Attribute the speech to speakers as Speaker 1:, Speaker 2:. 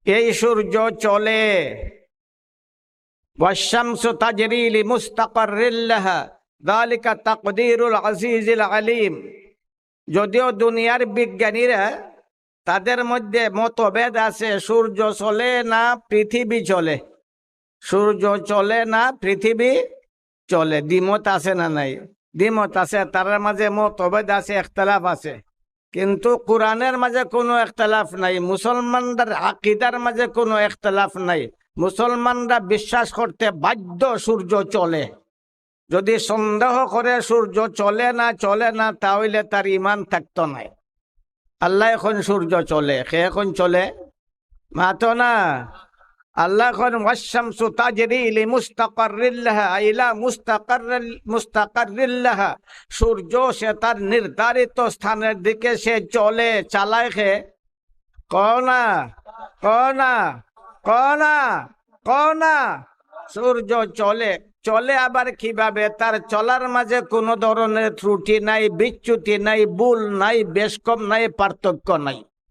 Speaker 1: এই সূর্য চলে। ওয়াশ-শামসু তাজরি লিমুস্তাকাররিল লাহা যালিকা তাকদীরুল আজিজিল আলিম। যদিও দুনিয়ার বিজ্ঞানীরা তাদের মধ্যে মতভেদ আছে, সূর্য চলে না পৃথিবী চলে, সূর্য চলে না পৃথিবী চলে, দ্বিমত আছে না নাই? দ্বিমত আছে, তার মাঝে মতভেদ আছে, ইখতিলাফ আছে। কিন্তু কোরআনের মাঝে কোনো ইখতিলাফ নাই, মুসলমানদের আকীদার মাঝে কোনো ইখতিলাফ নাই। মুসলমানরা বিশ্বাস করতে বাধ্য সূর্য চলে। যদি সন্দেহ করে সূর্য চলে না তাহলে তার ঈমান থাকতো না। আল্লাহ এখন সূর্য চলে, কে এখন চলে? মাতো না। আল্লাহ এখন ওয়াশ-শামসু তাজরি লিমুস্তাকাররিল লাহা ইলা মুস্তাকাররিল লাহা। সূর্য সে তার নির্ধারিত স্থানের দিকে সে চলে, চালায় কে? কনা কনা কনা কনা সূর্য চলে। চলে আবার কিভাবে? তার চলার মাঝে কোনো ধরনের ত্রুটি নাই, বিচ্যুতি নাই, ভুল নাই, বেশকম নাই, পার্থক্য নাই।